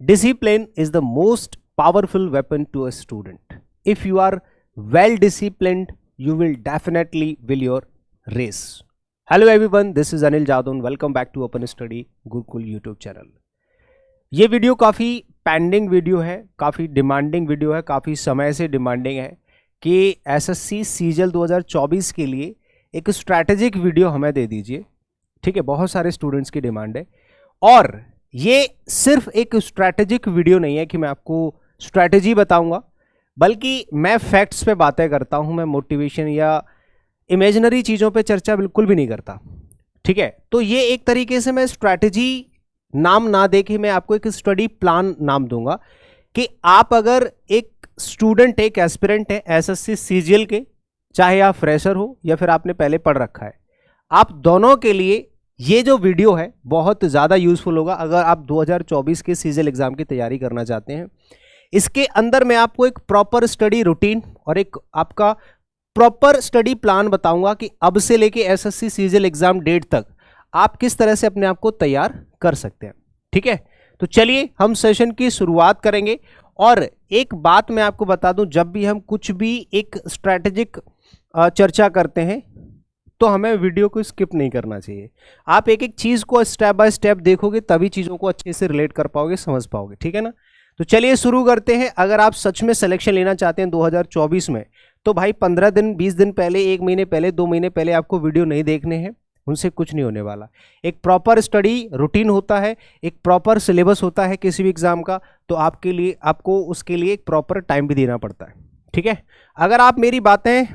Discipline is the most powerful weapon to a student. If you are well disciplined, you will definitely win your race. Hello everyone, this is Anil Jadon. Welcome back to Open Study Gurukul YouTube channel. ये video काफ़ी pending video है, काफ़ी demanding video है, काफ़ी समय से demanding है कि एसएससी सीजीएल 2024 के लिए एक स्ट्रैटेजिक वीडियो हमें दे दीजिए. ठीक है, बहुत सारे स्टूडेंट्स की डिमांड है. और ये सिर्फ एक स्ट्रैटेजिक वीडियो नहीं है कि मैं आपको स्ट्रैटेजी बताऊंगा, बल्कि मैं फैक्ट्स पे बातें करता हूं. मैं मोटिवेशन या इमेजिनरी चीज़ों पे चर्चा बिल्कुल भी नहीं करता. ठीक है, तो ये एक तरीके से मैं स्ट्रैटेजी नाम ना दे के मैं आपको एक स्टडी प्लान नाम दूंगा कि आप अगर एक स्टूडेंट, एक एस्पिरेंट है एसएससी सीजीएल के, चाहे आप फ्रेशर हो या फिर आपने पहले पढ़ रखा है, आप दोनों के लिए ये जो वीडियो है बहुत ज़्यादा यूज़फुल होगा. अगर आप 2024 के सीजीएल एग्ज़ाम की तैयारी करना चाहते हैं, इसके अंदर मैं आपको एक प्रॉपर स्टडी रूटीन और एक आपका प्रॉपर स्टडी प्लान बताऊंगा कि अब से लेके एसएससी सीजीएल एग्ज़ाम डेट तक आप किस तरह से अपने आप को तैयार कर सकते हैं. ठीक है, तो चलिए हम सेशन की शुरुआत करेंगे. और एक बात मैं आपको बता दूं, जब भी हम कुछ भी एक स्ट्रैटेजिक चर्चा करते हैं तो हमें वीडियो को स्किप नहीं करना चाहिए. आप एक एक चीज़ को स्टेप बाय स्टेप देखोगे तभी चीज़ों को अच्छे से रिलेट कर पाओगे, समझ पाओगे. ठीक है ना, तो चलिए शुरू करते हैं. अगर आप सच में सिलेक्शन लेना चाहते हैं 2024 में, तो भाई 15 दिन, 20 दिन पहले, 1 महीने पहले, 2 महीने पहले आपको वीडियो नहीं देखने हैं, उनसे कुछ नहीं होने वाला. एक प्रॉपर स्टडी रूटीन होता है, एक प्रॉपर सिलेबस होता है किसी भी एग्ज़ाम का, तो आपके लिए, आपको उसके लिए एक प्रॉपर टाइम भी देना पड़ता है. ठीक है, अगर आप मेरी बातें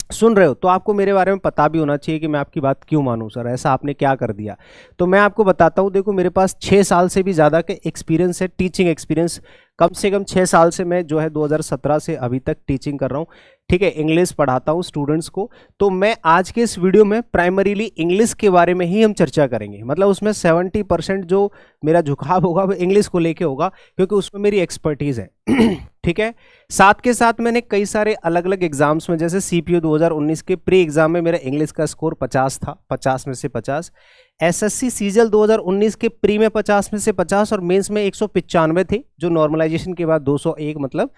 सुन रहे हो तो आपको मेरे बारे में पता भी होना चाहिए कि मैं आपकी बात क्यों मानूं. सर ऐसा आपने क्या कर दिया? तो मैं आपको बताता हूं. देखो, मेरे पास 6 साल से भी ज़्यादा के एक्सपीरियंस है, टीचिंग एक्सपीरियंस. कम से कम 6 साल से मैं जो है 2017 से अभी तक टीचिंग कर रहा हूं. ठीक है, इंग्लिश पढ़ाता हूं स्टूडेंट्स को. तो मैं आज के इस वीडियो में प्राइमरीली इंग्लिश के बारे में ही हम चर्चा करेंगे. मतलब उसमें 70% जो मेरा झुकाव होगा वो इंग्लिश को लेके होगा, क्योंकि उसमें मेरी एक्सपर्टीज़ है. ठीक है, साथ के साथ मैंने कई सारे अलग अलग एग्जाम्स में, जैसे सीपीओ 2019 के प्री एग्जाम में मेरा इंग्लिश का स्कोर 50 था, 50 में से 50. एसएससी सीजीएल 2019 के प्री में 50 में से 50 और मेंस में 195 थे, जो नॉर्मलाइजेशन के बाद 201, मतलब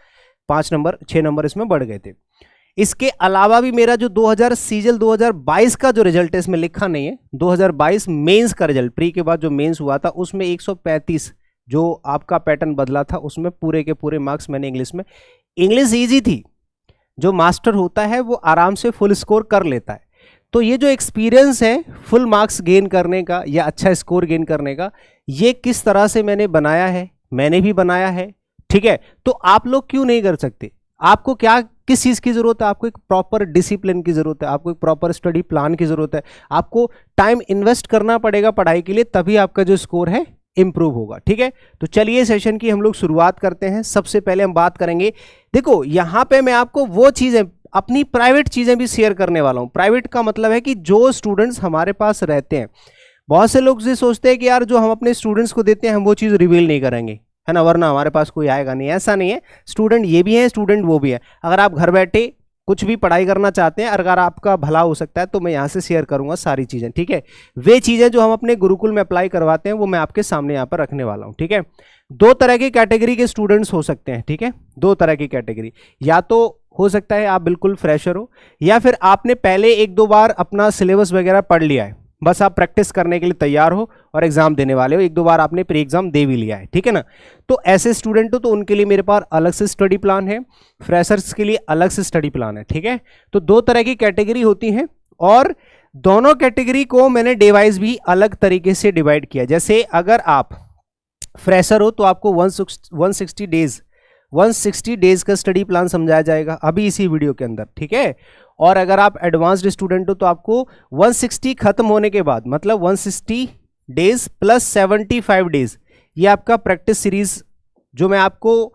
5 नंबर 6 नंबर इसमें बढ़ गए थे. इसके अलावा भी मेरा जो 2000 सीजीएल 2022 का जो रिजल्ट है, इसमें लिखा नहीं है, 2022 मेंस का रिजल्ट, प्री के बाद जो मेंस हुआ था उसमें 135 जो आपका पैटर्न बदला था, उसमें पूरे के पूरे मार्क्स मैंने इंग्लिश में. इंग्लिश ईजी थी, जो मास्टर होता है वो आराम से फुल स्कोर कर लेता है. तो ये जो एक्सपीरियंस है फुल मार्क्स गेन करने का या अच्छा स्कोर गेन करने का, ये किस तरह से मैंने बनाया है, मैंने भी बनाया है. ठीक है, तो आप लोग क्यों नहीं कर सकते? आपको क्या, किस चीज़ की ज़रूरत है? आपको एक प्रॉपर डिसिप्लिन की ज़रूरत है, आपको एक प्रॉपर स्टडी प्लान की ज़रूरत है, आपको टाइम इन्वेस्ट करना पड़ेगा पढ़ाई के लिए, तभी आपका जो स्कोर है इंप्रूव होगा. ठीक है, तो चलिए सेशन की हम लोग शुरुआत करते हैं. सबसे पहले हम बात करेंगे, देखो यहाँ पे मैं आपको वो चीज़ें, अपनी प्राइवेट चीज़ें भी शेयर करने वाला हूँ. प्राइवेट का मतलब है कि जो स्टूडेंट्स हमारे पास रहते हैं, बहुत से लोग ये सोचते हैं कि यार जो हम अपने स्टूडेंट्स को देते हैं हम वो चीज़ रिवील नहीं करेंगे, है ना, वरना हमारे पास कोई आएगा नहीं. ऐसा नहीं है. स्टूडेंट ये भी है, स्टूडेंट वो भी है. अगर आप घर बैठे कुछ भी पढ़ाई करना चाहते हैं, अगर आपका भला हो सकता है, तो मैं यहाँ से शेयर करूँगा सारी चीज़ें. ठीक है, वे चीज़ें जो हम अपने गुरुकुल में अप्लाई करवाते हैं वो मैं आपके सामने यहाँ पर रखने वाला हूँ. ठीक है, 2 तरह की कैटेगरी के स्टूडेंट्स हो सकते हैं. ठीक है, 2 तरह की कैटेगरी. या तो हो सकता है आप बिल्कुल फ्रेशर हो, या फिर आपने पहले 1-2 बार अपना सिलेबस वगैरह पढ़ लिया है, बस आप प्रैक्टिस करने के लिए तैयार हो और एग्जाम देने वाले हो, 1-2 बार आपने प्री एग्जाम दे भी लिया है. ठीक है ना, तो ऐसे स्टूडेंट हो तो उनके लिए मेरे पास अलग से स्टडी प्लान है, फ्रेशर्स के लिए अलग से स्टडी प्लान है. ठीक है, तो 2 तरह की कैटेगरी होती हैं, और दोनों कैटेगरी को मैंने डे वाइज भी अलग तरीके से डिवाइड किया. जैसे अगर आप फ्रेशर हो तो आपको 160 डेज का स्टडी प्लान समझाया जाएगा अभी इसी वीडियो के अंदर. ठीक है, और अगर आप एडवांस्ड स्टूडेंट हो तो आपको 160 खत्म होने के बाद, मतलब 160 डेज प्लस 75 डेज, ये आपका प्रैक्टिस सीरीज जो मैं आपको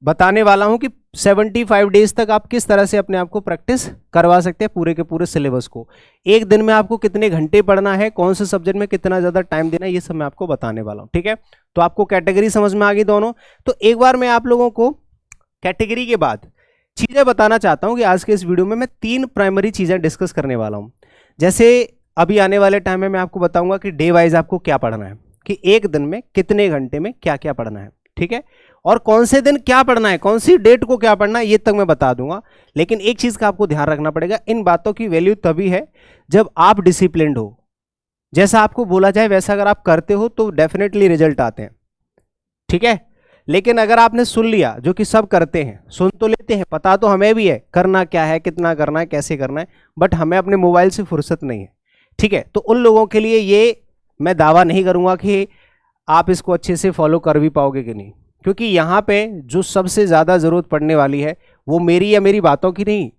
बताने वाला हूं कि 75 डेज तक आप किस तरह से अपने आप को प्रैक्टिस करवा सकते हैं पूरे के पूरे सिलेबस को. एक दिन में आपको कितने घंटे पढ़ना है, कौन से सब्जेक्ट में कितना ज़्यादा टाइम देना है, ये सब मैं आपको बताने वाला हूँ. ठीक है, तो आपको कैटेगरी समझ में आ गई दोनों. तो एक बार मैं आप लोगों को कैटेगरी के बाद चीज़ें बताना चाहता हूँ कि आज के इस वीडियो में मैं 3 प्राइमरी चीज़ें डिस्कस करने वाला हूँ. जैसे अभी आने वाले टाइम में मैं आपको बताऊँगा कि डे वाइज आपको क्या पढ़ना है, कि एक दिन में कितने घंटे में क्या क्या पढ़ना है, ठीक है। और कौन से दिन क्या पढ़ना है, कौन सी डेट को क्या पढ़ना है, ये तक मैं बता दूंगा। लेकिन एक चीज का आपको ध्यान रखना पड़ेगा, इन बातों की वैल्यू तभी है जब आप डिसिप्लिन्ड हो। जैसा आपको बोला जाए वैसा अगर आप करते हो तो डेफिनेटली रिजल्ट आते हैं, ठीक है। लेकिन अगर आपने सुन लिया, जो कि सब करते हैं, सुन तो लेते हैं, पता तो हमें भी है करना क्या है, कितना करना है, कैसे करना है, बट हमें अपने मोबाइल से फुर्सत नहीं है, ठीक है। तो उन लोगों के लिए ये मैं दावा नहीं करूंगा कि आप इसको अच्छे से फॉलो कर भी पाओगे कि नहीं, क्योंकि यहाँ पे जो सबसे ज़्यादा ज़रूरत पड़ने वाली है वो मेरी या मेरी बातों की नहीं,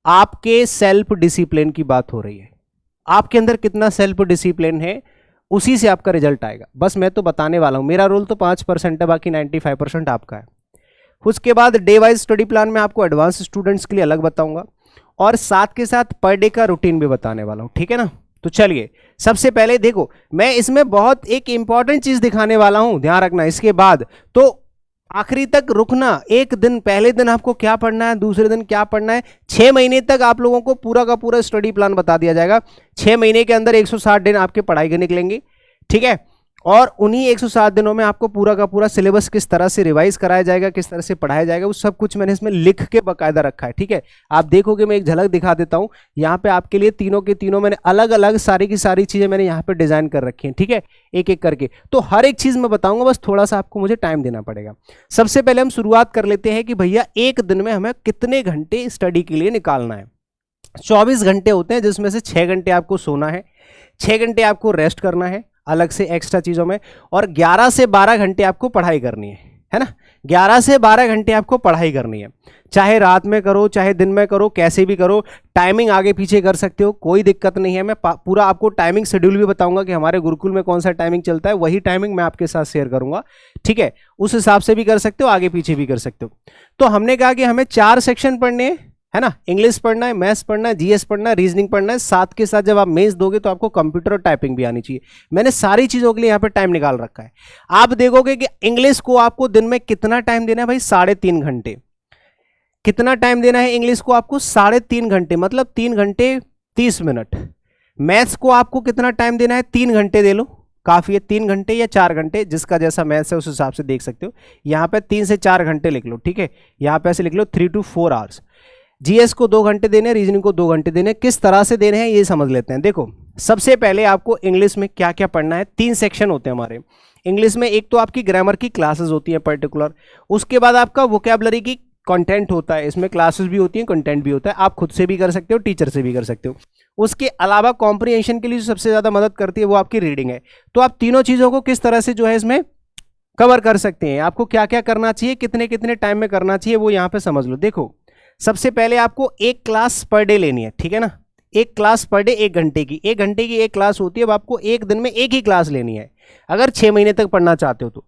आपके सेल्फ डिसिप्लिन की बात हो रही है। आपके अंदर कितना सेल्फ डिसिप्लिन है, उसी से आपका रिजल्ट आएगा। बस मैं तो बताने वाला हूँ, मेरा रोल तो 5% है, बाकी 95% आपका है। उसके बाद डे वाइज स्टडी प्लान में आपको एडवांस स्टूडेंट्स के लिए अलग बताऊंगा और साथ के साथ पर डे का रूटीन भी बताने वाला हूँ, ठीक है ना। तो चलिए सबसे पहले देखो, मैं इसमें बहुत एक इंपॉर्टेंट चीज दिखाने वाला हूं, ध्यान रखना। इसके बाद तो आखिरी तक रुकना, एक दिन पहले दिन आपको क्या पढ़ना है, दूसरे दिन क्या पढ़ना है, 6 महीने तक आप लोगों को पूरा का पूरा स्टडी प्लान बता दिया जाएगा। 6 महीने के अंदर 160 दिन आपके पढ़ाई के निकलेंगे, ठीक है। और उन्हीं 160 दिनों में आपको पूरा का पूरा सिलेबस किस तरह से रिवाइज कराया जाएगा, किस तरह से पढ़ाया जाएगा, वो सब कुछ मैंने इसमें लिख के बकायदा रखा है, ठीक है। आप देखोगे, मैं एक झलक दिखा देता हूं। यहाँ पे आपके लिए तीनों के तीनों मैंने अलग अलग सारी की सारी चीजें मैंने यहाँ पे डिजाइन कर रखी हैं, ठीक है, एक एक करके। तो हर एक चीज मैं बताऊंगा, बस थोड़ा सा आपको मुझे टाइम देना पड़ेगा। सबसे पहले हम शुरुआत कर लेते हैं कि भैया एक दिन में हमें कितने घंटे स्टडी के लिए निकालना है। 24 घंटे होते हैं, जिसमें से 6 घंटे आपको सोना है, 6 घंटे आपको रेस्ट करना है अलग से एक्स्ट्रा चीजों में, और 11 से 12 घंटे आपको पढ़ाई करनी है ना। 11 से 12 घंटे आपको पढ़ाई करनी है, चाहे रात में करो चाहे दिन में करो, कैसे भी करो। टाइमिंग आगे पीछे कर सकते हो, कोई दिक्कत नहीं है। मैं पूरा आपको टाइमिंग शेड्यूल भी बताऊंगा कि हमारे गुरुकुल में कौन सा टाइमिंग चलता है, वही टाइमिंग मैं आपके साथ शेयर करूंगा, ठीक है। उस हिसाब से भी कर सकते हो, आगे पीछे भी कर सकते हो। तो हमने कहा कि हमें 4 सेक्शन पढ़ने हैं, है ना। इंग्लिश पढ़ना है, मैथ्स पढ़ना है, जीएस पढ़ना है, रीजनिंग पढ़ना है। साथ के साथ जब आप मेंस दोगे तो आपको कंप्यूटर और टाइपिंग भी आनी चाहिए। मैंने सारी चीजों के लिए यहाँ पे टाइम निकाल रखा है। आप देखोगे कि इंग्लिश को आपको दिन में कितना टाइम देना है भाई, 3.5 घंटे। कितना टाइम देना है इंग्लिश को आपको, 3.5 घंटे, मतलब 3 घंटे 30 मिनट। मैथ्स को आपको कितना टाइम देना है, 3 घंटे दे लो, काफी है। 3 घंटे या 4 घंटे, जिसका जैसा मैथ्स है उस हिसाब से देख सकते हो। यहाँ पे 3 से 4 घंटे लिख लो, ठीक है। यहाँ पे ऐसे लिख लो 3 to 4 आवर्स। जीएस को 2 घंटे देने, रीजनिंग को 2 घंटे देने। किस तरह से देने हैं ये समझ लेते हैं। देखो सबसे पहले आपको इंग्लिश में क्या क्या पढ़ना है, 3 सेक्शन होते हैं हमारे इंग्लिश में। एक तो आपकी ग्रामर की क्लासेस होती हैं पर्टिकुलर, उसके बाद आपका वोकैबुलरी की कंटेंट होता है, इसमें क्लासेस भी होती हैं, कंटेंट भी होता है। आप खुद से भी कर सकते हो, टीचर से भी कर सकते हो। उसके अलावा कॉम्प्रिहेंशन के लिए जो सबसे ज्यादा मदद करती है वो आपकी रीडिंग है। तो आप तीनों चीजों को किस तरह से जो है इसमें कवर कर सकते हैं, आपको क्या क्या करना चाहिए, कितने कितने टाइम में करना चाहिए, वो यहाँ पे समझ लो। देखो सबसे पहले आपको एक क्लास पर डे लेनी है, ठीक है ना। एक क्लास पर डे 1 घंटे की, 1 घंटे की एक क्लास होती है। अब आपको एक दिन में एक ही क्लास लेनी है अगर 6 महीने तक पढ़ना चाहते हो तो।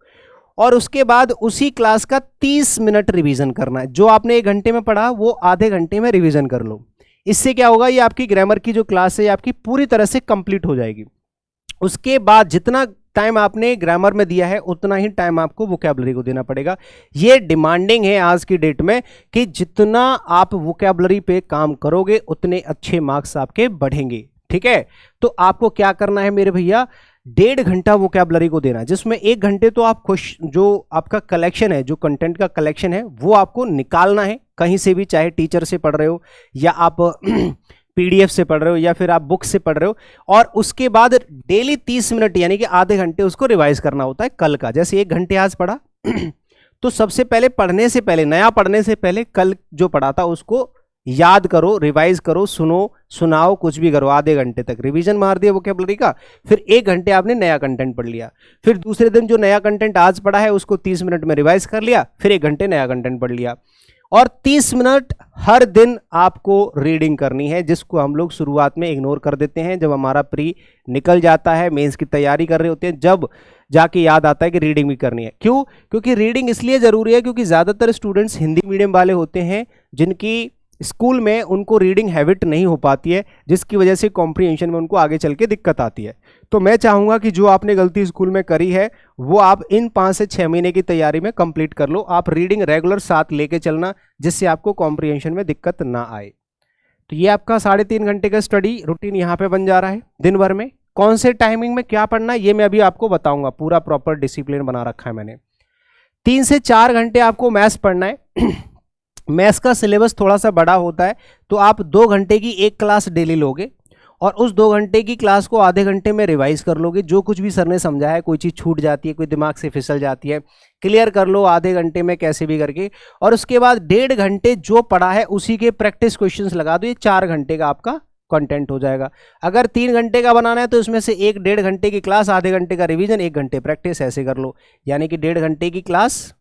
और उसके बाद उसी क्लास का 30 मिनट रिवीजन करना है। जो आपने 1 घंटे में पढ़ा वो आधे घंटे में रिवीजन कर लो। इससे क्या होगा, ये आपकी ग्रामर की जो क्लास है आपकी पूरी तरह से कंप्लीट हो जाएगी। उसके बाद जितना टाइम आपने ग्रामर में दिया है उतना ही टाइम आपको वोकैबुलरी को देना पड़ेगा। ये डिमांडिंग है आज की डेट में कि जितना आप वोकैबुलरी पे काम करोगे उतने अच्छे मार्क्स आपके बढ़ेंगे, ठीक है। तो आपको क्या करना है मेरे भैया, 1.5 घंटा वोकैबुलरी को देना, जिसमें 1 घंटे तो आप खुश, जो आपका कलेक्शन है, जो कंटेंट का कलेक्शन है वो आपको निकालना है कहीं से भी, चाहे टीचर से पढ़ रहे हो या आप पीडीएफ से पढ़ रहे हो या फिर आप बुक से पढ़ रहे हो। और उसके बाद डेली 30 मिनट यानी कि आधे घंटे उसको रिवाइज करना होता है कल का। जैसे 1 घंटे आज पढ़ा तो सबसे पहले पढ़ने से पहले, नया पढ़ने से पहले कल जो पढ़ा था उसको याद करो, रिवाइज करो, सुनो, सुनाओ, कुछ भी करो। आधे घंटे तक रिवीजन मार दिया वोकैबुलरी का, फिर 1 घंटे आपने नया कंटेंट पढ़ लिया। फिर दूसरे दिन जो नया कंटेंट आज पढ़ा है उसको 30 मिनट में रिवाइज कर लिया, फिर 1 घंटे नया कंटेंट पढ़ लिया। और 30 मिनट हर दिन आपको रीडिंग करनी है, जिसको हम लोग शुरुआत में इग्नोर कर देते हैं। जब हमारा प्री निकल जाता है, मेंस की तैयारी कर रहे होते हैं, जब जाके याद आता है कि रीडिंग भी करनी है। क्यों? क्योंकि रीडिंग इसलिए जरूरी है क्योंकि ज़्यादातर स्टूडेंट्स हिंदी मीडियम वाले होते हैं जिनकी स्कूल में उनको रीडिंग हैबिट नहीं हो पाती है, जिसकी वजह से कॉम्प्रिहेंशन में उनको आगे चल के दिक्कत आती है। तो मैं चाहूँगा कि जो आपने गलती स्कूल में करी है वो आप इन 5 से 6 महीने की तैयारी में कंप्लीट कर लो। आप रीडिंग रेगुलर साथ लेके चलना, जिससे आपको कॉम्प्रिहेंशन में दिक्कत ना आए। तो ये आपका 3.5 घंटे का स्टडी रूटीन यहाँ पे बन जा रहा है दिन भर में। कौन से टाइमिंग में क्या पढ़ना है ये मैं अभी आपको बताऊंगा। पूरा प्रॉपर डिसिप्लिन बना रखा है मैंने। 3 से 4 घंटे आपको मैथ्स पढ़ना है। मैथ्स का सिलेबस थोड़ा सा बड़ा होता है, तो आप 2 घंटे की एक क्लास डेली लोगे और उस 2 घंटे की क्लास को आधे घंटे में रिवाइज कर लोगे। जो कुछ भी सर ने समझाया है, कोई चीज़ छूट जाती है, कोई दिमाग से फिसल जाती है, क्लियर कर लो आधे घंटे में कैसे भी करके। और उसके बाद 1.5 घंटे जो पढ़ा है उसी के प्रैक्टिस क्वेश्चंस लगा दो। ये 4 घंटे का आपका कंटेंट हो जाएगा। अगर 3 घंटे का बनाना है तो इसमें से 1-1.5 घंटे की क्लास, आधे घंटे का रिवीजन, 1 घंटे प्रैक्टिस, ऐसे कर लो। यानी कि 1.5 घंटे की क्लास,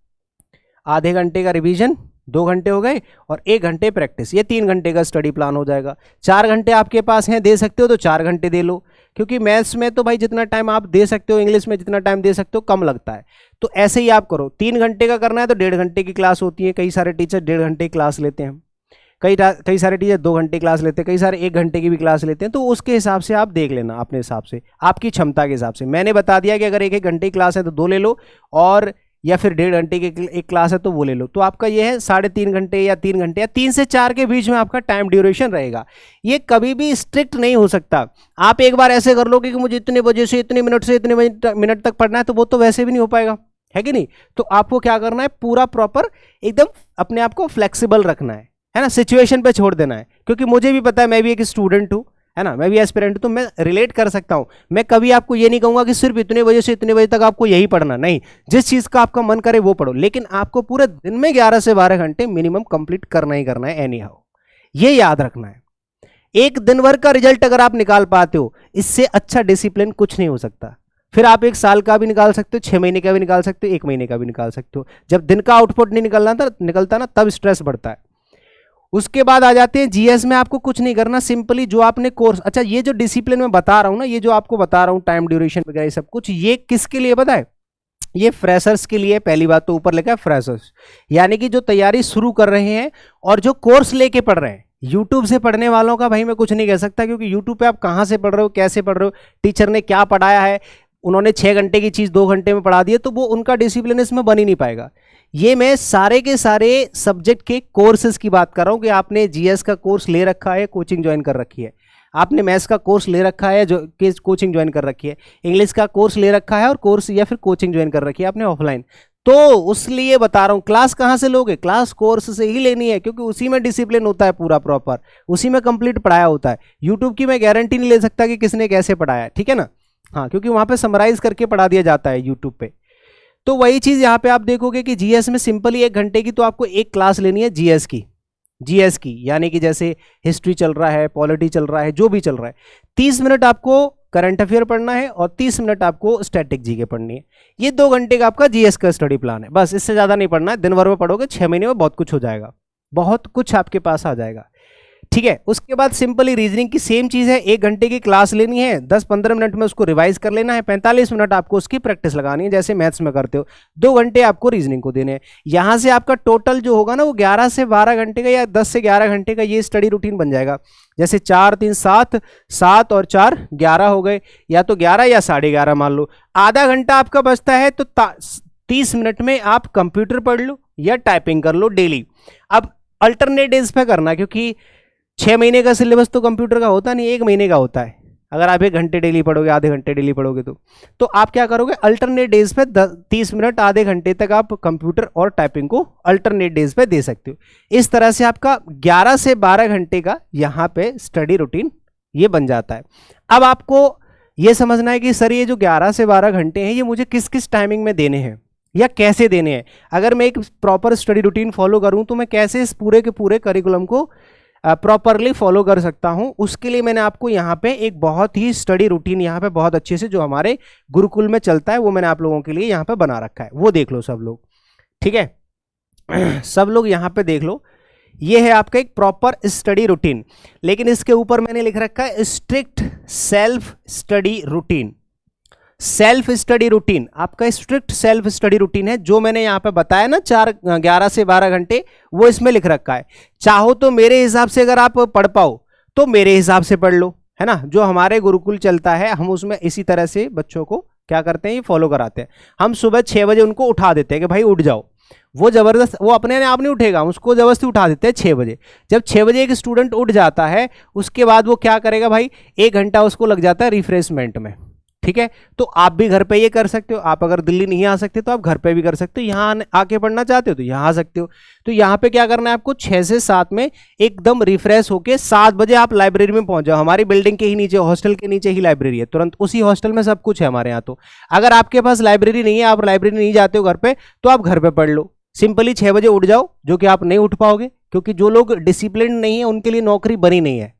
आधे घंटे का रिवीजन, 2 घंटे हो गए, और 1 घंटे प्रैक्टिस। ये 3 घंटे का स्टडी प्लान हो जाएगा। 4 घंटे आपके पास हैं, दे सकते हो तो 4 घंटे दे लो, क्योंकि मैथ्स में तो भाई जितना टाइम आप दे सकते हो, इंग्लिश में जितना टाइम दे सकते हो कम लगता है। तो ऐसे ही आप करो। 3 घंटे का करना है तो 1.5 घंटे की क्लास होती है। कई सारे टीचर 1.5 घंटे की क्लास लेते हैं, कई सारे टीचर 2 घंटे क्लास लेते हैं, कई सारे 1 घंटे की भी क्लास लेते हैं। तो उसके हिसाब से आप देख लेना, अपने हिसाब से, आपकी क्षमता के हिसाब से। मैंने बता दिया कि अगर 1-1 घंटे की क्लास है तो 2 ले लो, और या फिर 1.5 घंटे की एक क्लास है तो वो ले लो। तो आपका ये है 3.5 घंटे या 3 घंटे या 3 से 4 के बीच में आपका टाइम ड्यूरेशन रहेगा। ये कभी भी स्ट्रिक्ट नहीं हो सकता। आप एक बार ऐसे कर लो कि मुझे इतने बजे से इतने मिनट से इतने मिनट तक पढ़ना है, तो वो तो वैसे भी नहीं हो पाएगा, है कि नहीं। तो आपको क्या करना है, पूरा प्रॉपर एकदम अपने आप को फ्लेक्सिबल रखना है ना, सिचुएशन पे छोड़ देना है। क्योंकि मुझे भी पता है, मैं भी एक स्टूडेंट हूँ, है ना, मैं भी एस्पिरेंट हूं, तो मैं रिलेट कर सकता हूं। मैं कभी आपको ये नहीं कहूंगा कि सिर्फ इतने बजे से इतने बजे तक आपको यही पढ़ना, नहीं, जिस चीज का आपका मन करे वो पढ़ो, लेकिन आपको पूरे दिन में 11 से 12 घंटे मिनिमम कंप्लीट करना ही करना है, एनी हाउ। ये याद रखना है। एक दिन भर का रिजल्ट अगर आप निकाल पाते हो, इससे अच्छा डिसिप्लिन कुछ नहीं हो सकता। फिर आप 1 साल का भी निकाल सकते हो, 6 महीने का भी निकाल सकते हो, 1 महीने का भी निकाल सकते हो। जब दिन का आउटपुट नहीं निकलता ना, तब स्ट्रेस बढ़ता है। उसके बाद आ जाते हैं जीएस में। आपको कुछ नहीं करना, सिंपली जो आपने कोर्स, अच्छा ये जो डिसिप्लिन में बता रहा हूं ना, ये जो आपको बता रहा हूं, टाइम ड्यूरेशन वगैरह सब कुछ, ये किसके लिए पता है, ये फ्रेशर्स के लिए। पहली बात तो ऊपर लिखा है फ्रेशर्स, यानी कि जो तैयारी शुरू कर रहे हैं और जो कोर्स लेके पढ़ रहे हैं। यूट्यूब से पढ़ने वालों का भाई मैं कुछ नहीं कह सकता, क्योंकि यूट्यूब पे आप कहाँ से पढ़ रहे हो, कैसे पढ़ रहे हो, टीचर ने क्या पढ़ाया है, उन्होंने 6 घंटे की चीज़ 2 घंटे में पढ़ा दी है, तो वो उनका डिसिप्लिन इसमें बन ही नहीं पाएगा। ये मैं सारे के सारे सब्जेक्ट के कोर्सेज की बात कर रहा हूँ कि आपने जीएस का कोर्स ले रखा है, कोचिंग ज्वाइन कर रखी है, आपने मैथ्स का कोर्स ले रखा है, जो कि कोचिंग ज्वाइन कर रखी है, इंग्लिश का कोर्स ले रखा है और कोर्स या फिर कोचिंग ज्वाइन कर रखी है आपने ऑफलाइन, तो उसलिए बता रहा हूँ। क्लास कहाँ से लोगे, क्लास कोर्स से ही लेनी है, क्योंकि उसी में डिसिप्लिन होता है पूरा प्रॉपर, उसी में कंप्लीट पढ़ाया होता है। यूट्यूब की मैं गारंटी नहीं ले सकता कि किसने कैसे पढ़ाया है, ठीक है ना, हाँ, क्योंकि वहाँ पे समराइज करके पढ़ा दिया जाता है यूट्यूब पे। तो वही चीज़ यहाँ पे आप देखोगे कि जीएस में सिंपली 1 घंटे की तो आपको एक क्लास लेनी है जीएस की, यानी कि जैसे हिस्ट्री चल रहा है, पॉलिटी चल रहा है, जो भी चल रहा है। 30 मिनट आपको करंट अफेयर पढ़ना है और 30 मिनट आपको स्टैटिक जीके पढ़नी है। ये 2 घंटे का आपका जीएस का स्टडी प्लान है, बस, इससे ज़्यादा नहीं पढ़ना है। दिन भर में पढ़ोगे, 6 महीने में बहुत कुछ हो जाएगा, बहुत कुछ आपके पास आ जाएगा, ठीक है। उसके बाद सिंपली रीजनिंग की सेम चीज़ है, 1 घंटे की क्लास लेनी है, 10-15 मिनट में उसको रिवाइज कर लेना है, 45 मिनट आपको उसकी प्रैक्टिस लगानी है, जैसे मैथ्स में करते हो। 2 घंटे आपको रीजनिंग को देने हैं। यहाँ से आपका टोटल जो होगा ना, वो 11 से 12 घंटे का या 10 से 11 घंटे का ये स्टडी रूटीन बन जाएगा। जैसे 4, 3, 7, 7 और 4 11 हो गए, या तो 11 या 11:30 मान लो। आधा घंटा आपका बचता है, तो 30 मिनट में आप कंप्यूटर पढ़ लो या टाइपिंग कर लो डेली। अब अल्टरनेट डेज पे करना, क्योंकि 6 महीने का सिलेबस तो कंप्यूटर का होता नहीं, 1 महीने का होता है। अगर आप 1 घंटे डेली पढ़ोगे, आधे घंटे डेली पढ़ोगे, तो आप क्या करोगे, अल्टरनेट डेज पे 30 मिनट आधे घंटे तक आप कंप्यूटर और टाइपिंग को अल्टरनेट डेज पे दे सकते हो। इस तरह से आपका 11 से 12 घंटे का यहाँ पे स्टडी रूटीन ये बन जाता है। अब आपको ये समझना है कि सर ये जो 11 से 12 घंटे हैं, ये मुझे किस किस टाइमिंग में देने हैं या कैसे देने हैं। अगर मैं एक प्रॉपर स्टडी रूटीन फॉलो करूँ तो मैं कैसे इस पूरे के पूरे करिकुलम को प्रॉपरली फॉलो कर सकता हूं। उसके लिए मैंने आपको यहाँ पे एक बहुत ही स्टडी रूटीन यहाँ पे बहुत अच्छे से, जो हमारे गुरुकुल में चलता है, वो मैंने आप लोगों के लिए यहाँ पे बना रखा है। वो देख लो सब लोग, ठीक है, सब लोग यहाँ पे देख लो। ये है आपका एक प्रॉपर स्टडी रूटीन, लेकिन इसके ऊपर मैंने लिख रखा है strict self study routine. Self study routine आपका स्ट्रिक्ट सेल्फ स्टडी रूटीन है, जो मैंने यहाँ पे बताया ना 11 से 12 घंटे, वो इसमें लिख रखा है। चाहो तो मेरे हिसाब से अगर आप पढ़ पाओ तो मेरे हिसाब से पढ़ लो, है ना। जो हमारे गुरुकुल चलता है, हम उसमें इसी तरह से बच्चों को क्या करते हैं, ये फॉलो कराते हैं। हम सुबह 6 बजे उनको उठा देते हैं कि भाई उठ जाओ, वो जबरदस्त, वो अपने आप नहीं उठेगा, उसको जबरदस्ती उठा देते हैं 6 बजे। जब 6 बजे एक स्टूडेंट उठ जाता है, उसके बाद वो क्या करेगा भाई, 1 घंटा उसको लग जाता है रिफ्रेशमेंट में, ठीक है। तो आप भी घर पे ये कर सकते हो, आप अगर दिल्ली नहीं आ सकते तो आप घर पे भी कर सकते हो, यहाँ आके पढ़ना चाहते हो तो यहाँ आ सकते हो। तो यहाँ पे क्या करना है आपको, 6 से 7 में एकदम रिफ्रेश होके 7 बजे आप लाइब्रेरी में पहुंच जाओ। हमारी बिल्डिंग के ही नीचे, हॉस्टल के नीचे ही लाइब्रेरी है, तुरंत उसी हॉस्टल में सब कुछ है हमारे यहाँ। तो अगर आपके पास लाइब्रेरी नहीं है, आप लाइब्रेरी नहीं जाते हो घर पे, तो आप घर पे पढ़ लो। सिंपली 6 बजे उठ जाओ, जो कि आप नहीं उठ पाओगे, क्योंकि जो लोग डिसिप्लिन नहीं है उनके लिए नौकरी बनी नहीं है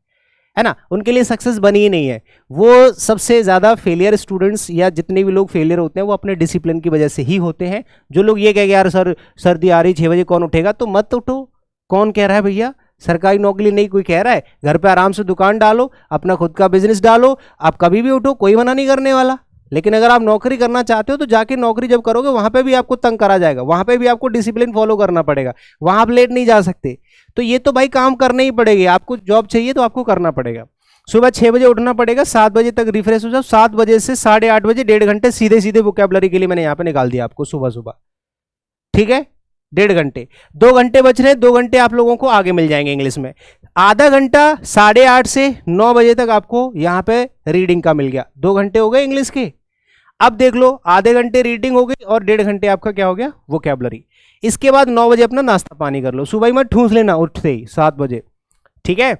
ना, उनके लिए सक्सेस बनी ही नहीं है। वो सबसे ज़्यादा फेलियर स्टूडेंट्स या जितने भी लोग फेलियर होते हैं वो अपने डिसिप्लिन की वजह से ही होते हैं। जो लोग ये कहेंगे यार सर सर्दी आ रही 6 बजे कौन उठेगा, तो मत उठो। कौन कह रहा है भैया, सरकारी नौकरी नहीं कोई कह रहा है, घर पे आराम से दुकान डालो, अपना खुद का बिजनेस डालो, आप कभी भी उठो, कोई मना नहीं करने वाला। लेकिन अगर आप नौकरी करना चाहते हो तो जाके नौकरी जब करोगे वहां पे भी आपको तंग करा जाएगा, वहां पे भी आपको डिसिप्लिन फॉलो करना पड़ेगा, वहां आप लेट नहीं जा सकते। तो ये तो भाई काम करने ही पड़ेगी, आपको जॉब चाहिए तो आपको करना पड़ेगा। सुबह 6 बजे उठना पड़ेगा, 7 बजे तक रिफ्रेश हो जाओ, 7 बजे से 8:30 बजे 1.5 घंटे सीधे सीधे वोकैबुलरी के लिए मैंने यहाँ पे निकाल दिया आपको सुबह सुबह, ठीक है। 1.5 घंटे, 2 घंटे बच रहे, 2 घंटे आप लोगों को आगे मिल जाएंगे इंग्लिश में। आधा घंटा 8:30 से 9 बजे तक आपको यहाँ पे रीडिंग का मिल गया, 2 घंटे हो गए इंग्लिश के। अब देख लो, आधे घंटे रीडिंग हो गई और 1.5 घंटे आपका क्या हो गया, वोकैबुलरी। इसके बाद 9 बजे अपना नाश्ता पानी कर लो, सुबह ही मत ठूस लेना उठते ही 7 बजे, ठीक है।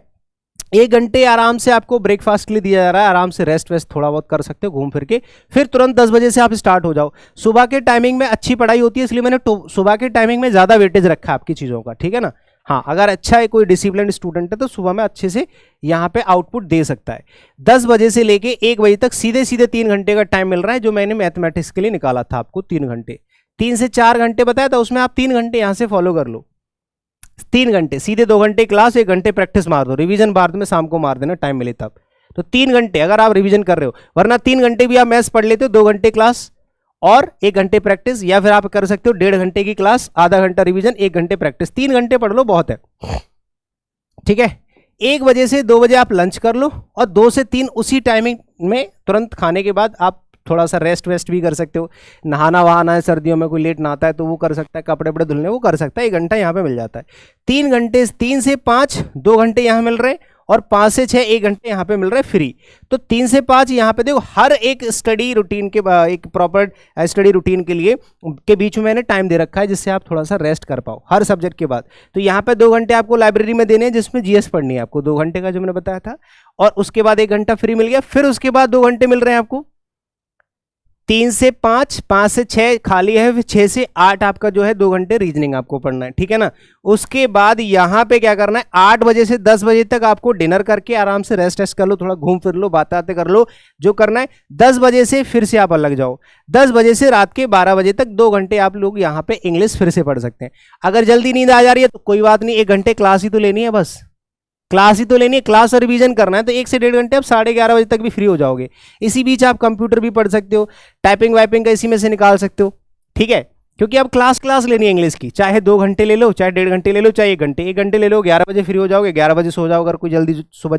1 घंटे आराम से आपको ब्रेकफास्ट के लिए दिया जा रहा है, आराम से रेस्ट वेस्ट थोड़ा बहुत कर सकते हो घूम फिर के, फिर तुरंत 10 बजे से आप स्टार्ट हो जाओ। सुबह के टाइमिंग में अच्छी पढ़ाई होती है, इसलिए मैंने सुबह के टाइमिंग में ज़्यादा वेटेज रखा है आपकी चीज़ों का, ठीक है ना। हाँ, अगर अच्छा है कोई डिसिप्लिन स्टूडेंट है तो सुबह में अच्छे से यहाँ पे आउटपुट दे सकता है। 10 बजे से लेके 1 बजे तक सीधे सीधे 3 घंटे का टाइम मिल रहा है, जो मैंने मैथमेटिक्स के लिए निकाला था आपको 3 घंटे। 3 से 4 घंटे बताया था, उसमें आप 3 घंटे यहाँ से फॉलो कर लो। 3 घंटे सीधे, 2 घंटे क्लास, 1 घंटे प्रैक्टिस मार दो, रिवीजन बाद में शाम को मार देना, टाइम मिले तब। तो 3 घंटे अगर आप रिवीजन कर रहे हो, वरना 3 घंटे भी आप मैथ्स पढ़ लेते हो, 2 घंटे क्लास और 1 घंटे प्रैक्टिस, या फिर आप कर सकते हो 1.5 घंटे की क्लास, आधा घंटा रिवीजन, 1 घंटे प्रैक्टिस, 3 घंटे पढ़ लो बहुत है, ठीक है। 1 बजे से 2 बजे आप लंच कर लो और 2 से 3 उसी टाइमिंग में तुरंत खाने के बाद आप थोड़ा सा रेस्ट वेस्ट भी कर सकते हो। नहाना वहाना है, सर्दियों में कोई लेट नहाता है तो वो कर सकता है, कपड़े वपड़े धुलने वो कर सकता है, 1 घंटा यहाँ पे मिल जाता है। 3 घंटे, 3 से 5 2 घंटे यहाँ मिल रहे हैं, और 5 से 6 1 घंटे यहाँ पे मिल रहा है फ्री। तो 3 से 5 यहाँ पे देखो, हर एक स्टडी रूटीन के एक प्रॉपर स्टडी रूटीन के लिए के बीच में मैंने टाइम दे रखा है, जिससे आप थोड़ा सा रेस्ट कर पाओ हर सब्जेक्ट के बाद। तो यहाँ पे 2 घंटे आपको लाइब्रेरी में देने हैं, जिसमें जीएस पढ़नी है आपको, 2 घंटे का जो मैंने बताया था, और उसके बाद 1 घंटा फ्री मिल गया। फिर उसके बाद 2 घंटे मिल रहे हैं आपको 3 से 5, 5 से 6 खाली है, फिर 6 से 8 आपका जो है 2 घंटे रीजनिंग आपको पढ़ना है, ठीक है ना। उसके बाद यहाँ पे क्या करना है, 8 बजे से 10 बजे तक आपको डिनर करके आराम से रेस्ट कर लो, थोड़ा घूम फिर लो, बातें कर लो, जो करना है। 10 बजे से फिर से आप अलग जाओ, 10 बजे से रात के 12 बजे तक 2 घंटे आप लोग यहाँ पे इंग्लिश फिर से पढ़ सकते हैं। अगर जल्दी नींद आ जा रही है तो कोई बात नहीं, 1 घंटे क्लास ही तो लेनी है, बस क्लास ही तो लेनी है, क्लास और रिवीजन करना है, तो 1 से 1.5 घंटे आप 11:30 बजे तक भी फ्री हो जाओगे। इसी बीच आप कंप्यूटर भी पढ़ सकते हो, टाइपिंग वाइपिंग का इसी में से निकाल सकते हो, ठीक है। क्योंकि अब क्लास लेनी है इंग्लिश की, चाहे 2 घंटे ले लो, चाहे 1.5 घंटे ले लो, चाहे 1 घंटे, 1 घंटे ले लो, 11 बजे फ्री हो जाओगे, 11 बजे सो जाओ अगर कोई जल्दी सुबह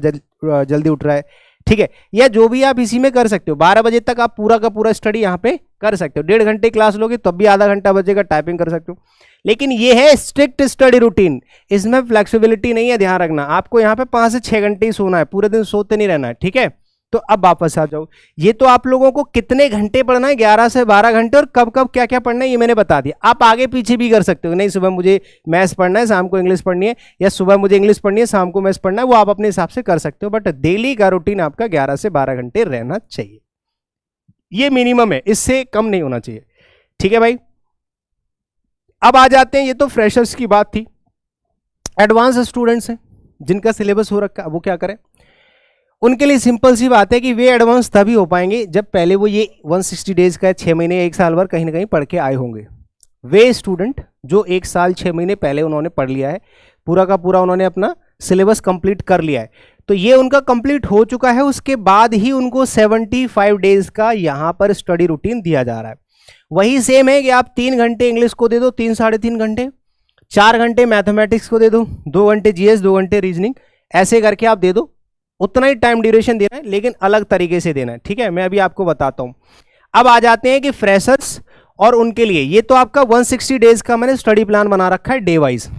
जल्दी उठ रहा है, ठीक है। या जो भी आप इसी में कर सकते हो, 12 बजे तक आप पूरा का पूरा स्टडी यहाँ पे कर सकते हो। 1.5 घंटे क्लास लोगे तब भी आधा घंटा बचेगा, टाइपिंग कर सकते हो। लेकिन ये है स्ट्रिक्ट स्टडी रूटीन, इसमें फ्लेक्सिबिलिटी नहीं है, ध्यान रखना। आपको यहाँ पे 5 से 6 घंटे ही सोना है, पूरे दिन सोते नहीं रहना है, ठीक है। तो अब वापस आ जाओ, ये तो आप लोगों को कितने घंटे पढ़ना है, 11 से 12 घंटे, और कब कब क्या क्या पढ़ना है ये मैंने बता दिया। आप आगे पीछे भी कर सकते हो, नहीं सुबह मुझे मैथ्स पढ़ना है, शाम को इंग्लिश पढ़नी है, या सुबह मुझे इंग्लिश पढ़नी है, शाम को मैथ्स पढ़ना है, वो आप अपने हिसाब से कर सकते हो। बट डेली का रूटीन आपका 11 से 12 घंटे रहना चाहिए, ये मिनिमम है, इससे कम नहीं होना चाहिए, ठीक है भाई। अब आ जाते हैं, ये तो फ्रेशर्स की बात थी। एडवांस स्टूडेंट्स हैं जिनका सिलेबस हो रखा है, वो क्या करें? उनके लिए सिंपल सी बात है कि वे एडवांस तभी हो पाएंगे जब पहले वो ये 160 डेज का 6 महीने 1 साल भर कहीं ना कहीं पढ़ के आए होंगे। वे स्टूडेंट जो 1 साल 6 महीने पहले उन्होंने पढ़ लिया है, पूरा का पूरा उन्होंने अपना सिलेबस कंप्लीट कर लिया है, तो ये उनका कंप्लीट हो चुका है। उसके बाद ही उनको 75 डेज का यहाँ पर स्टडी रूटीन दिया जा रहा है। वही सेम है कि आप 3 घंटे इंग्लिश को दे दो, 3 साढ़े 3 घंटे, 4 घंटे मैथमेटिक्स को दे दो, 2 घंटे जीएस, 2 घंटे रीजनिंग, ऐसे करके आप दे दो। उतना ही टाइम ड्यूरेशन देना है, लेकिन अलग तरीके से देना है, ठीक है। मैं अभी आपको बताता हूं। अब आ जाते हैं कि फ्रेशर्स और उनके लिए ये तो आपका 160 डेज का मैंने स्टडी प्लान बना रखा है डे वाइज।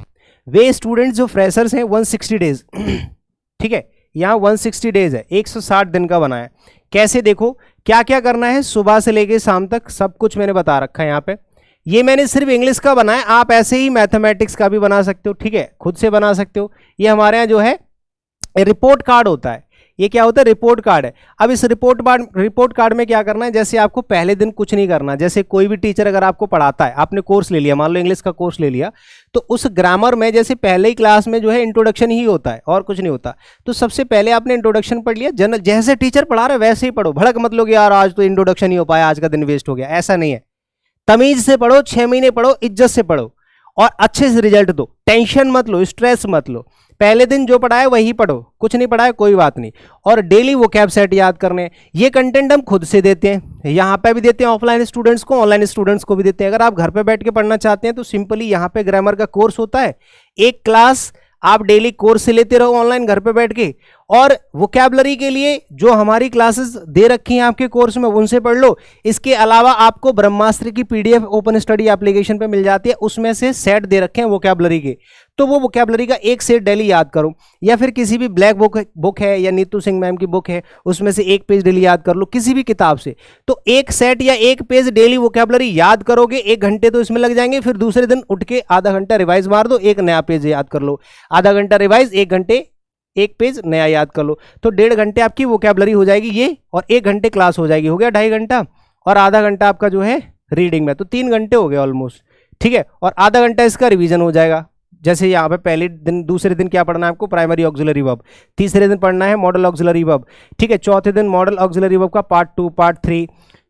वे स्टूडेंट्स जो फ्रेशर्स हैं 160 डेज, ठीक है, यहाँ 160 डेज है, 160 दिन का बना है। कैसे देखो क्या क्या करना है सुबह से लेके शाम तक, सब कुछ मैंने बता रखा है यहाँ पे। ये मैंने सिर्फ इंग्लिश का बनाया, आप ऐसे ही मैथमेटिक्स का भी बना सकते हो, ठीक है, खुद से बना सकते हो। ये हमारे यहाँ जो है रिपोर्ट कार्ड होता है, ये क्या होता है, रिपोर्ट कार्ड है। अब इस रिपोर्ट कार्ड में क्या करना है, जैसे आपको पहले दिन कुछ नहीं करना, जैसे कोई भी टीचर अगर आपको पढ़ाता है, आपने कोर्स ले लिया, मान लो इंग्लिश का कोर्स ले लिया, तो उस ग्रामर में जैसे पहले ही क्लास में जो है इंट्रोडक्शन ही होता है और कुछ नहीं होता। तो सबसे पहले आपने इंट्रोडक्शन पढ़ लिया, जैसे टीचर पढ़ा रहे वैसे ही पढ़ो, भड़क मत लो कि यार आज तो इंट्रोडक्शन ही हो पाया, आज का दिन वेस्ट हो गया, ऐसा नहीं है। तमीज से पढ़ो, 6 महीने पढ़ो, इज्जत से पढ़ो और अच्छे से रिजल्ट दो, टेंशन मत लो, स्ट्रेस मत लो। पहले दिन जो पढ़ा है वही पढ़ो, कुछ नहीं पढ़ा है कोई बात नहीं। और डेली वोकैब सेट याद करने, ये कंटेंट हम खुद से देते हैं, यहाँ पे भी देते हैं ऑफलाइन स्टूडेंट्स को, ऑनलाइन स्टूडेंट्स को भी देते हैं। अगर आप घर पे बैठ के पढ़ना चाहते हैं तो सिंपली यहाँ पे ग्रामर का कोर्स होता है, एक क्लास आप डेली कोर्स से लेते रहो ऑनलाइन घर पे बैठ के, और वोकैबलरी के लिए जो हमारी क्लासेस दे रखी हैं आपके कोर्स में उनसे पढ़ लो। इसके अलावा आपको ब्रह्मास्त्र की पीडीएफ ओपन स्टडी एप्लीकेशन पे मिल जाती है, उसमें से सेट दे रखे हैं वोकैबलरी के, तो वो वोकैबलरी का एक सेट डेली याद करो, या फिर किसी भी ब्लैक बुक है या नीतू सिंह मैम की बुक है उसमें से एक पेज डेली याद कर लो, किसी भी किताब से। तो एक सेट या एक पेज डेली वोकैबलरी याद करोगे, 1 घंटे तो इसमें लग जाएंगे, फिर दूसरे दिन उठ के आधा घंटा रिवाइज मार दो, एक नया पेज याद कर लो, आधा घंटा रिवाइज, 1 घंटे एक पेज नया याद कर लो, तो 1.5 घंटे आपकी वोकैबलरी हो जाएगी ये, और 1 घंटे क्लास हो जाएगी, हो गया 2.5 घंटा, और आधा घंटा आपका जो है रीडिंग में, तो 3 घंटे हो गए ऑलमोस्ट, ठीक है। और आधा घंटा इसका रिवीजन हो जाएगा। जैसे यहाँ पे पहले दिन, दूसरे दिन क्या पढ़ना है आपको, प्राइमरी ऑक्सिलरी वर्ब, तीसरे दिन पढ़ना है मॉडल ऑक्सिलरी वर्ब, ठीक है, चौथे दिन मॉडल ऑक्सिलरी वर्ब का पार्ट 2, पार्ट 3,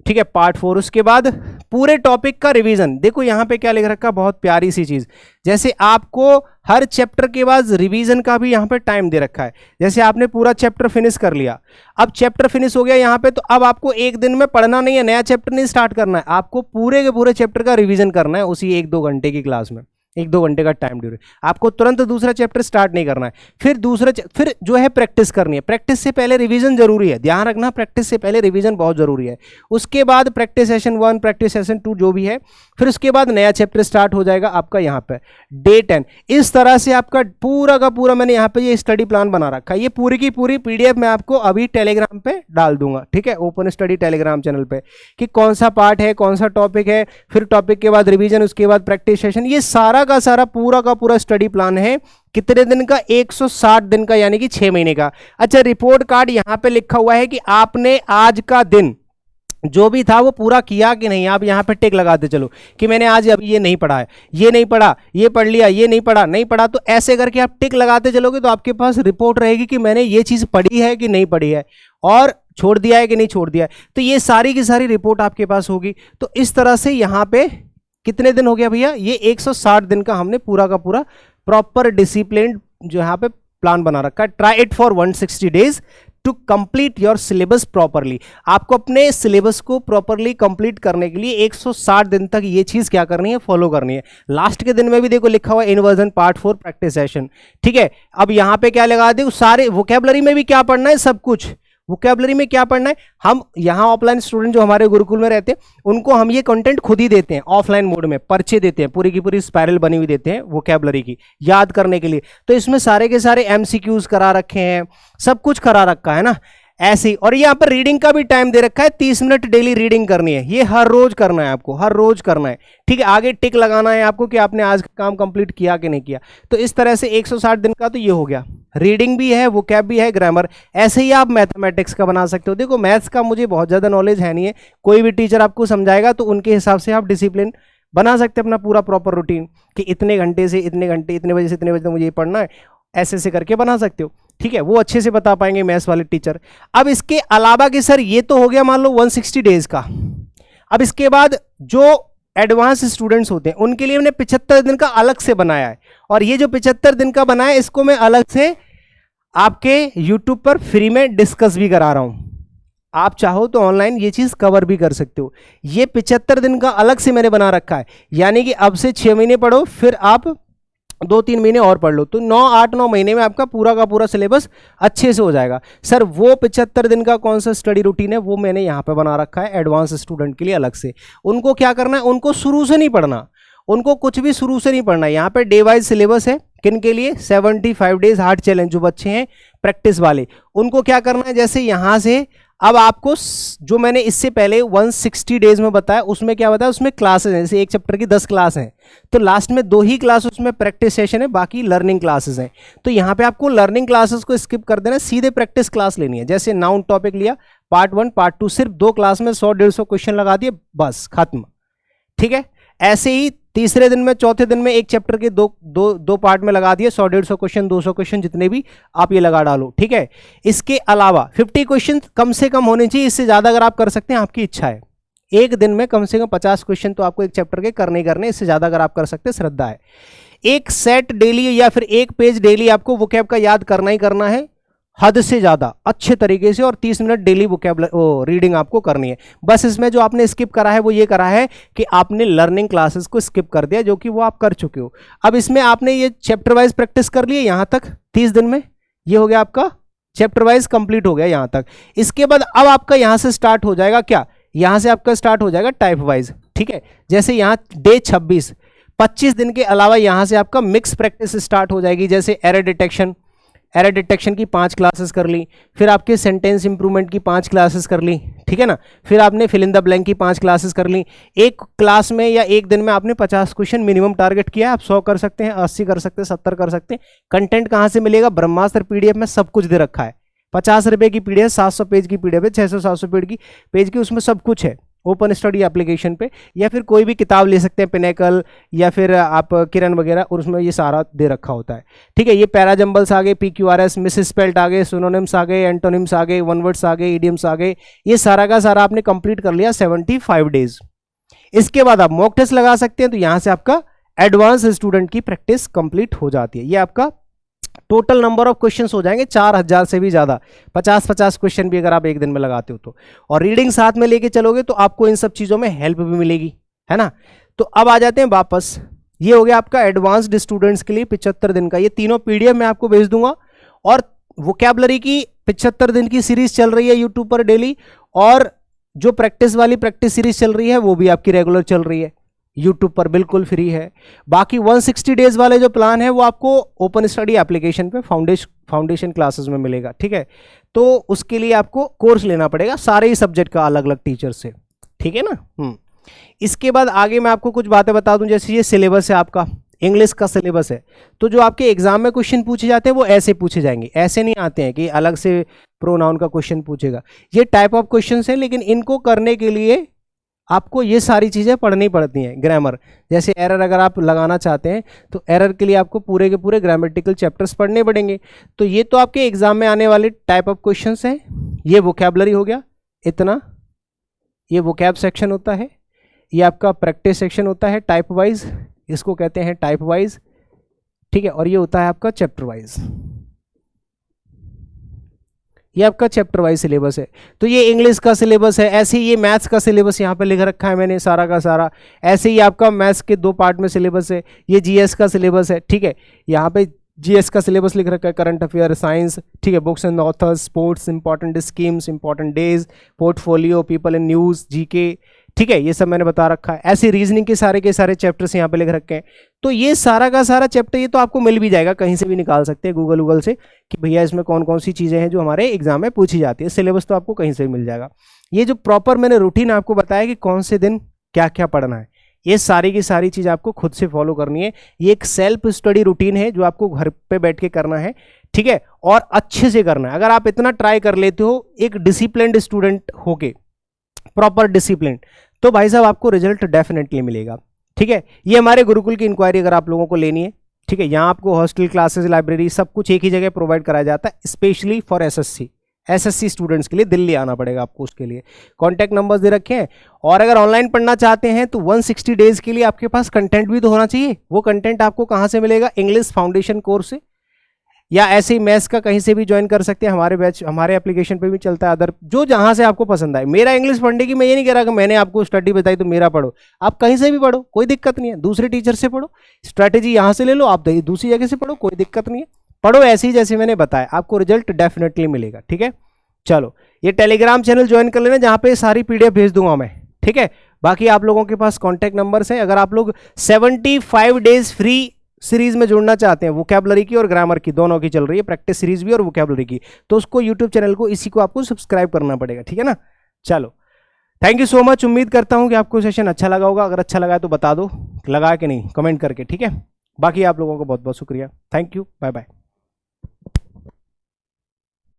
ठीक है, पार्ट 4, उसके बाद पूरे टॉपिक का रिवीजन। देखो यहाँ पे क्या लिख रखा, बहुत प्यारी सी चीज, जैसे आपको हर चैप्टर के बाद रिवीजन का भी यहाँ पे टाइम दे रखा है। जैसे आपने पूरा चैप्टर फिनिश कर लिया, अब चैप्टर फिनिश हो गया यहाँ पे, तो अब आपको एक दिन में पढ़ना नहीं है, नया चैप्टर नहीं स्टार्ट करना है, आपको पूरे के पूरे चैप्टर का रिवीजन करना है उसी 1-2 घंटे की क्लास में, 1-2 घंटे का टाइम ड्यूरेशन। आपको तुरंत दूसरा चैप्टर स्टार्ट नहीं करना है, फिर जो है प्रैक्टिस करनी है। प्रैक्टिस से पहले रिवीजन जरूरी है, ध्यान रखना, प्रैक्टिस से पहले रिवीजन बहुत जरूरी है। उसके बाद प्रैक्टिस सेशन 1, प्रैक्टिस सेशन 2 जो भी है, फिर उसके बाद नया चैप्टर स्टार्ट हो जाएगा आपका यहाँ पे डे 10। इस तरह से आपका पूरा का पूरा मैंने यहाँ पे ये स्टडी प्लान बना रखा है। ये पूरी की पूरी पीडीएफ मैं आपको अभी टेलीग्राम पे डाल दूंगा, ठीक है, ओपन स्टडी टेलीग्राम चैनल पे, कि कौन सा पार्ट है, कौन सा टॉपिक है, फिर टॉपिक के बाद रिवीजन, उसके बाद प्रैक्टिस सेशन, ये सारा का सारा पूरा का पूरा स्टडी प्लान है। कितने दिन का, 160 दिन का, यानी कि 6 महीने का। अच्छा, रिपोर्ट कार्ड यहाँ पे लिखा हुआ है कि आपने आज का दिन जो भी था वो पूरा किया कि नहीं। आप यहाँ पे टिक लगाते चलो कि मैंने आज अभी ये नहीं पढ़ा है, ये नहीं पढ़ा, ये पढ़ लिया, ये नहीं पढ़ा, नहीं पढ़ा, तो ऐसे करके आप टिक लगाते चलोगे तो आपके पास रिपोर्ट रहेगी कि मैंने ये चीज़ पढ़ी है कि नहीं पढ़ी है, और छोड़ दिया है कि नहीं छोड़ दिया है। तो ये सारी की सारी रिपोर्ट आपके पास होगी। तो इस तरह से यहाँ पे कितने दिन हो गया भैया, ये 160 दिन का हमने पूरा का पूरा प्रॉपर डिसिप्लिन जो यहाँ पे प्लान बना रखा है। Try it for 160 days to complete your syllabus properly. आपको अपने सिलेबस को प्रॉपरली कंप्लीट करने के लिए 160 दिन तक ये चीज क्या करनी है, फॉलो करनी है। लास्ट के दिन में भी देखो लिखा हुआ है इन्वर्जन पार्ट 4 प्रैक्टिस सेशन, ठीक है। अब यहाँ पे क्या लगा दे, सारे वोकैबुलरी में भी क्या पढ़ना है, सब कुछ वोकैबुलरी में क्या पढ़ना है। हम यहाँ ऑफलाइन स्टूडेंट जो हमारे गुरुकुल में रहते हैं उनको हम ये कंटेंट खुद ही देते हैं, ऑफलाइन मोड में पर्चे देते हैं, पूरी की पूरी स्पाइरल बनी हुई देते हैं वोकैबुलरी की याद करने के लिए। तो इसमें सारे के सारे एमसीक्यूज करा रखे हैं, सब कुछ करा रखा है ना ऐसे ही। और यहाँ पर रीडिंग का भी टाइम दे रखा है, 30 मिनट डेली रीडिंग करनी है। ये हर रोज करना है आपको, हर रोज करना है, ठीक है। आगे टिक लगाना है आपको कि आपने आज का काम कंप्लीट किया कि नहीं किया। तो इस तरह से 160 दिन का तो ये हो गया, रीडिंग भी है, वोकैब भी है, ग्रामर। ऐसे ही आप मैथमेटिक्स का बना सकते हो। देखो मैथ्स का मुझे बहुत ज़्यादा नॉलेज है नहीं है, कोई भी टीचर आपको समझाएगा तो उनके हिसाब से आप डिसिप्लिन बना सकते हैं अपना पूरा प्रॉपर रूटीन, कि इतने घंटे से इतने घंटे, इतने बजे से इतने बजे तक मुझे ये पढ़ना है, ऐसे ऐसे करके बना सकते हो, ठीक है। वो अच्छे से बता पाएंगे मैथ्स वाले टीचर। अब इसके अलावा कि सर ये तो हो गया मान लो 160 डेज का। अब इसके बाद जो एडवांस स्टूडेंट्स होते हैं उनके लिए मैंने 75 दिन का अलग से बनाया है। और ये जो 75 दिन का बनाया है इसको मैं अलग से आपके यूट्यूब पर फ्री में डिस्कस भी करा रहा हूं। आप चाहो तो ऑनलाइन ये चीज कवर भी कर सकते हो। ये 75 दिन का अलग से मैंने बना रखा है, यानी कि अब से 6 महीने पढ़ो, फिर आप 2-3 महीने और पढ़ लो तो 8-9 महीने में आपका पूरा का पूरा सिलेबस अच्छे से हो जाएगा। सर वो 75 दिन का कौन सा स्टडी रूटीन है वो मैंने यहाँ पे बना रखा है एडवांस स्टूडेंट के लिए अलग से। उनको क्या करना है, उनको शुरू से नहीं पढ़ना, उनको कुछ भी शुरू से नहीं पढ़ना। यहाँ पे डे वाइज सिलेबस है, किन के लिए, 75 डेज हार्ड चैलेंज जो बच्चे हैं प्रैक्टिस वाले, उनको क्या करना है, जैसे यहाँ से अब आपको जो मैंने इससे पहले 160 डेज में बताया उसमें क्या बताया, उसमें क्लासेस हैं, जैसे एक चैप्टर की 10 क्लास हैं तो लास्ट में 2 ही क्लास उसमें प्रैक्टिस सेशन है, बाकी लर्निंग क्लासेस हैं। तो यहाँ पे आपको लर्निंग क्लासेस को स्किप कर देना, सीधे प्रैक्टिस क्लास लेनी है। जैसे नाउन टॉपिक लिया पार्ट 1 पार्ट 2, सिर्फ 2 क्लास में 100-150 क्वेश्चन लगा दिए, बस खत्म। ठीक है, ऐसे ही तीसरे दिन में चौथे दिन में एक चैप्टर के दो पार्ट में लगा दिए, 100-150 क्वेश्चन 200 क्वेश्चन जितने भी आप ये लगा डालो। ठीक है, इसके अलावा 50 क्वेश्चन कम से कम होने चाहिए, इससे ज्यादा अगर आप कर सकते हैं आपकी इच्छा है। एक दिन में कम से कम 50 क्वेश्चन तो आपको एक चैप्टर के करने ही करने, इससे ज्यादा अगर आप कर सकते हैं श्रद्धा है। एक सेट डेली या फिर एक पेज डेली आपको वोकैब का याद करना ही करना है, हद से ज्यादा अच्छे तरीके से, और 30 मिनट डेली वोकैबुलरी रीडिंग आपको करनी है। बस इसमें जो आपने स्किप करा है वो ये करा है कि आपने लर्निंग क्लासेस को स्किप कर दिया, जो कि वो आप कर चुके हो। अब इसमें आपने ये चैप्टर वाइज प्रैक्टिस कर लिए यहां तक 30 दिन में, ये हो गया आपका चैप्टर वाइज कंप्लीट हो गया यहां तक। इसके बाद अब आपका यहां से स्टार्ट हो जाएगा क्या, यहां से आपका स्टार्ट हो जाएगा टाइप वाइज। ठीक है, जैसे यहां डे 26 दिन के अलावा यहां से आपका मिक्स प्रैक्टिस स्टार्ट हो जाएगी। जैसे एरर डिटेक्शन की 5 क्लासेस कर ली, फिर आपके सेंटेंस इंप्रूवमेंट की 5 क्लासेस कर ली, ठीक है ना, फिर आपने फिल इन द ब्लैंक की 5 क्लासेस कर ली। एक क्लास में या एक दिन में आपने 50 क्वेश्चन मिनिमम टारगेट किया है, आप 100 कर सकते हैं, 80 कर सकते हैं, 70 कर सकते हैं। कंटेंट कहाँ से मिलेगा, ब्रह्मास्त्र पीडीएफ में सब कुछ दे रखा है। 50 रुपये की पीडीएफ, 700 पेज की पीडीएफ है, 600-700 पेज की उसमें सब कुछ है ओपन स्टडी एप्लीकेशन पे, या फिर कोई भी किताब ले सकते हैं, पिनेकल या फिर आप किरण वगैरह, और उसमें ये सारा दे रखा होता है। ठीक है, ये पैराजम्बल्स आ गए, PQRS, मिस स्पेल्ट आ गए, सिनोनिम्स आ गए, एंटोनिम्स आ गए, वन वर्ड्स आ गए, इडियम्स आ गए, ये सारा का सारा आपने कंप्लीट कर लिया 75 डेज। इसके बाद आप मॉक टेस्ट लगा सकते हैं, तो यहां से आपका एडवांस स्टूडेंट की प्रैक्टिस कंप्लीट हो जाती है। ये आपका टोटल नंबर ऑफ क्वेश्चंस हो जाएंगे 4000 से भी ज्यादा, 50-50 क्वेश्चन भी अगर आप एक दिन में लगाते हो तो, और रीडिंग साथ में लेके चलोगे तो आपको इन सब चीजों में हेल्प भी मिलेगी, है ना। तो अब आ जाते हैं वापस, ये हो गया आपका एडवांस्ड स्टूडेंट्स के लिए 75 दिन का। ये तीनों पीडीएफ मैं आपको भेज दूंगा, और वोकैबुलरी की 75 दिन की सीरीज चल रही है यूट्यूब पर डेली, और जो प्रैक्टिस वाली प्रैक्टिस सीरीज चल रही है वो भी आपकी रेगुलर चल रही है यूट्यूब पर, बिल्कुल फ्री है। बाकी 160 डेज वाले जो प्लान है वो आपको ओपन स्टडी एप्लीकेशन पे फाउंडेशन क्लासेस में मिलेगा। ठीक है, तो उसके लिए आपको कोर्स लेना पड़ेगा सारे ही सब्जेक्ट का अलग अलग टीचर से, ठीक है ना। इसके बाद आगे मैं आपको कुछ बातें बता दूं, जैसे ये सिलेबस है आपका, इंग्लिश का सिलेबस है, तो जो आपके एग्जाम में क्वेश्चन पूछे जाते हैं वो ऐसे पूछे जाएंगे, ऐसे नहीं आते हैं कि अलग से प्रोनाउन का क्वेश्चन पूछेगा। ये टाइप ऑफ क्वेश्चन है, लेकिन इनको करने के लिए आपको ये सारी चीज़ें पढ़नी पड़ती हैं। ग्रामर, जैसे एरर अगर आप लगाना चाहते हैं तो एरर के लिए आपको पूरे के पूरे ग्रामेटिकल चैप्टर्स पढ़ने पड़ेंगे। तो ये तो आपके एग्जाम में आने वाले टाइप ऑफ क्वेश्चंस हैं। ये वोकैबुलरी हो गया इतना, ये वोकैब सेक्शन होता है, ये आपका प्रैक्टिस सेक्शन होता है टाइप वाइज, इसको कहते हैं टाइप वाइज, ठीक है, और ये होता है आपका चैप्टर वाइज। ये आपका चैप्टर वाइज सिलेबस है। तो ये इंग्लिश का सिलेबस है, ऐसे ही ये मैथ्स का सिलेबस यहाँ पे लिख रखा है मैंने सारा का सारा। ऐसे ही आपका मैथ्स के 2 पार्ट में सिलेबस है। ये जीएस का सिलेबस है, ठीक है, यहाँ पे जीएस का सिलेबस लिख रखा है, करंट अफेयर, साइंस, ठीक है, books and authors, sports, important schemes, important days, portfolio, people in news, GK, ठीक है, ये सब मैंने बता रखा है। ऐसे रीजनिंग के सारे चैप्टर्स यहाँ पे लिख रखे हैं। तो ये सारा का सारा चैप्टर ये तो आपको मिल भी जाएगा, कहीं से भी निकाल सकते हैं गूगल से कि भैया इसमें कौन कौन सी चीज़ें हैं जो हमारे एग्जाम में पूछी जाती है। सिलेबस तो आपको कहीं से भी मिल जाएगा। ये जो प्रॉपर मैंने रूटीन आपको बताया कि कौन से दिन क्या क्या पढ़ना है, ये सारी की सारी चीज़ आपको खुद से फॉलो करनी है। ये एक सेल्फ स्टडी रूटीन है जो आपको घर पे बैठ के करना है, ठीक है, और अच्छे से करना है। अगर आप इतना ट्राई कर लेते हो एक डिसिप्लिन्ड स्टूडेंट होके, प्रॉपर डिसिप्लिन, तो भाई साहब आपको रिजल्ट डेफिनेटली मिलेगा। ठीक है, ये हमारे गुरुकुल की इंक्वायरी अगर आप लोगों को लेनी है, ठीक है, यहाँ आपको हॉस्टल, क्लासेस, लाइब्रेरी सब कुछ एक ही जगह प्रोवाइड कराया जाता है, स्पेशली फॉर एसएससी स्टूडेंट्स के लिए दिल्ली आना पड़ेगा आपको। उसके लिए कॉन्टैक्ट नंबर्स दे रखे हैं। और अगर ऑनलाइन पढ़ना चाहते हैं तो 160 डेज के लिए आपके पास कंटेंट भी तो होना चाहिए। वो कंटेंट आपको कहाँ से मिलेगा, इंग्लिश फाउंडेशन कोर्स से। या ऐसे ही मैथ्स का कहीं से भी ज्वाइन कर सकते हैं, हमारे बैच हमारे एप्लीकेशन पे भी चलता है, अदर जो जहां से आपको पसंद आए। मेरा इंग्लिश पढ़ने की मैं ये नहीं कह रहा कि मैंने आपको स्टडी बताई तो मेरा पढ़ो, आप कहीं से भी पढ़ो, कोई दिक्कत नहीं है, दूसरे टीचर से पढ़ो, स्ट्रैटेजी यहाँ से ले लो, आप दूसरी जगह से पढ़ो, कोई दिक्कत नहीं है, पढ़ो ऐसे ही जैसे मैंने बताया, आपको रिजल्ट डेफिनेटली मिलेगा। ठीक है, चलो ये टेलीग्राम चैनल ज्वाइन कर लेना, जहाँ पे सारी पीडीएफ भेज दूंगा मैं। ठीक है, बाकी आप लोगों के पास कॉन्टैक्ट नंबर्स हैं, अगर आप लोग 75 डेज फ्री सीरीज में जुड़ना चाहते हैं, वोकैबुलरी की और ग्रामर की दोनों की चल रही है, प्रैक्टिस सीरीज भी और वोकैबुलरी की, तो उसको यूट्यूब चैनल को इसी को आपको सब्सक्राइब करना पड़ेगा। ठीक है ना, चलो थैंक यू सो मच, उम्मीद करता हूं कि आपको सेशन अच्छा लगा होगा, अगर अच्छा लगा है तो बता दो, लगा कि नहीं कमेंट करके। ठीक है, बाकी आप लोगों को बहुत बहुत शुक्रिया, थैंक यू, बाय बाय।